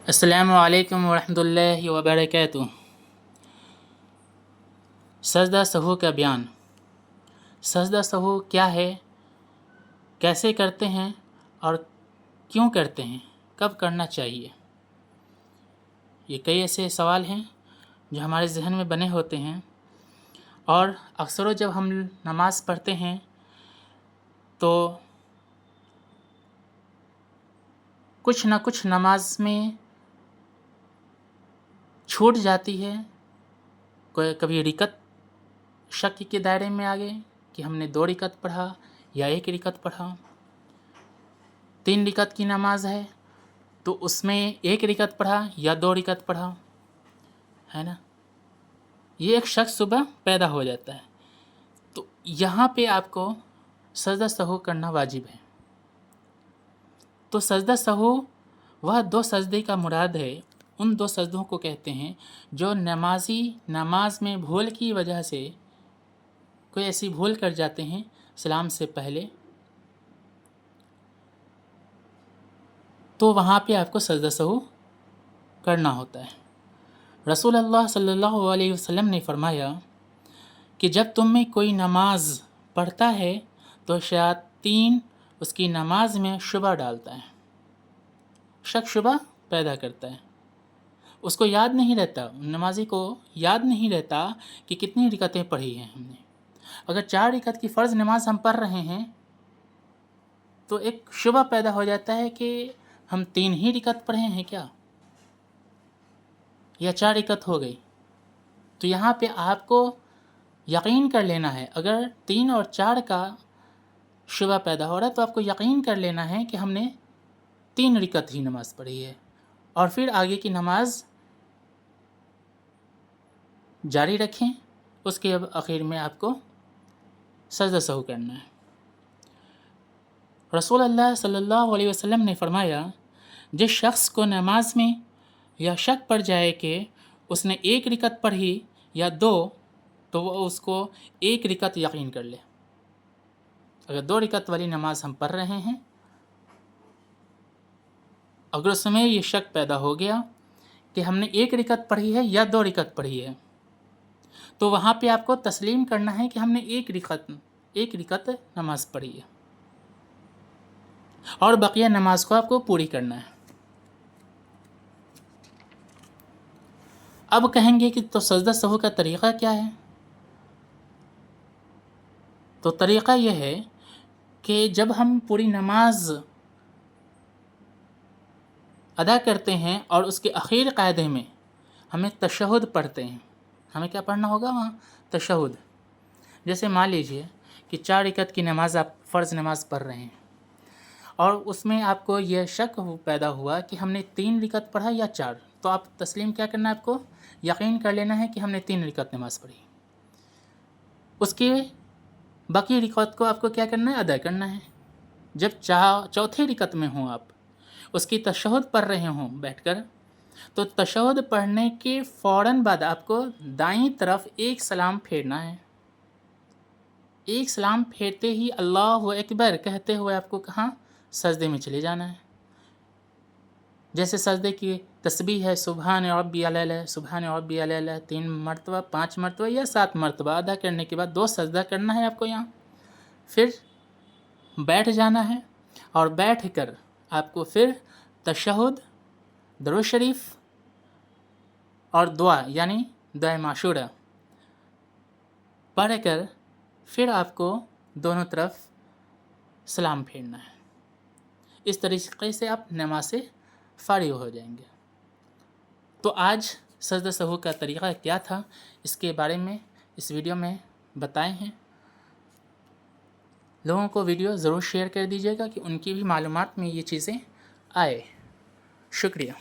السلام علیکم ورحمۃ اللہ وبرکاتہ۔ سجدہ سہو کا بیان۔ سجدہ سہو کیا ہے، کیسے کرتے ہیں اور کیوں کرتے ہیں، کب کرنا چاہیے؟ یہ کئی ایسے سوال ہیں جو ہمارے ذہن میں بنے ہوتے ہیں، اور اکثر جب ہم نماز پڑھتے ہیں تو کچھ نہ کچھ نماز میں چھوٹ جاتی ہے۔ کبھی رکعت شک کے دائرے میں آ گئے کہ ہم نے 2 رکعت پڑھا یا 1 رکعت پڑھا۔ 3 رکعت کی نماز ہے تو اس میں 1 رکعت پڑھا یا 2 رکعت پڑھا، ہے نا؟ یہ ایک شک صبح پیدا ہو جاتا ہے، تو یہاں پہ آپ کو سجدہ سہو کرنا واجب ہے۔ تو سجدہ سہو وہ 2 سجدے کا مراد ہے، ان 2 سجدوں کو کہتے ہیں جو نمازی نماز میں بھول کی وجہ سے کوئی ایسی بھول کر جاتے ہیں سلام سے پہلے، تو وہاں پہ آپ کو سجدہ سہو کرنا ہوتا ہے۔ رسول اللہ صلی اللہ علیہ وسلم نے فرمایا کہ جب تم میں کوئی نماز پڑھتا ہے تو شیاطین اس کی نماز میں شبہ ڈالتا ہے، شک شبہ پیدا کرتا ہے۔ اس کو یاد نہیں رہتا، نمازی کو یاد نہیں رہتا کہ کتنی رکعتیں پڑھی ہیں ہم نے۔ اگر 4 رکعت کی فرض نماز ہم پڑھ رہے ہیں تو ایک شبہ پیدا ہو جاتا ہے کہ ہم 3 ہی رکعت پڑھے ہیں کیا، یا 4 رکعت ہو گئی۔ تو یہاں پہ آپ کو یقین کر لینا ہے، اگر 3 اور 4 کا شبہ پیدا ہو رہا ہے تو آپ کو یقین کر لینا ہے کہ ہم نے 3 رکعت ہی نماز پڑھی ہے، اور پھر آگے کی نماز جاری رکھیں۔ اس کے آخر میں آپ کو سجدہ سہو کرنا ہے۔ رسول اللہ صلی اللہ علیہ وسلم نے فرمایا، جس شخص کو نماز میں یا شک پڑ جائے کہ اس نے 1 رکعت پڑھی یا 2، تو وہ اس کو 1 رکعت یقین کر لے۔ اگر 2 رکعت والی نماز ہم پڑھ رہے ہیں، اگر اس میں یہ شک پیدا ہو گیا کہ ہم نے 1 رکعت پڑھی ہے یا 2 رکعت پڑھی ہے، تو وہاں پہ آپ کو تسلیم کرنا ہے کہ ہم نے 1 رکعت نماز پڑھی ہے، اور بقیہ نماز کو آپ کو پوری کرنا ہے۔ اب کہیں گے کہ تو سجدہ سہو کا طریقہ کیا ہے؟ تو طریقہ یہ ہے کہ جب ہم پوری نماز ادا کرتے ہیں اور اس کے اخیر قاعدے میں ہمیں تشہد پڑھتے ہیں، ہمیں کیا پڑھنا ہوگا وہاں؟ تشہد۔ جیسے مان لیجئے کہ 4 رکعت کی نماز آپ فرض نماز پڑھ رہے ہیں، اور اس میں آپ کو یہ شک پیدا ہوا کہ ہم نے 3 رکعت پڑھا یا 4، تو آپ تسلیم کیا کرنا ہے؟ آپ کو یقین کر لینا ہے کہ ہم نے 3 رکعت نماز پڑھی۔ اس کی باقی رکعت کو آپ کو کیا کرنا ہے؟ ادا کرنا ہے۔ جب چوتھی رکعت میں ہوں، آپ اس کی تشہد پڑھ رہے ہوں بیٹھ کر، تو تشہد پڑھنے کے فوراً بعد آپ کو دائیں طرف 1 سلام پھیرنا ہے۔ 1 سلام پھیرتے ہی اللہ اکبر کہتے ہوئے آپ کو کہاں؟ سجدے میں چلے جانا ہے۔ جیسے سجدے کی تسبیح ہے سبحان ربی الاعلی، سبحان ربی الاعلی 3 مرتبہ، 5 مرتبہ یا 7 مرتبہ ادا کرنے کے بعد 2 سجدہ کرنا ہے آپ کو یہاں، پھر بیٹھ جانا ہے، اور بیٹھ کر آپ کو پھر تشہد، درود شریف اور دعا یعنی دعائے معشورہ پڑھ کر پھر آپ کو دونوں طرف سلام پھیرنا ہے۔ اس طریقے سے آپ نماز سے فارغ ہو جائیں گے۔ تو آج سجدہ سہو کا طریقہ کیا تھا، اس کے بارے میں اس ویڈیو میں بتائے ہیں۔ لوگوں کو ویڈیو ضرور شیئر کر دیجیے گا کہ ان کی بھی معلومات میں یہ چیزیں آئے۔ شکریہ۔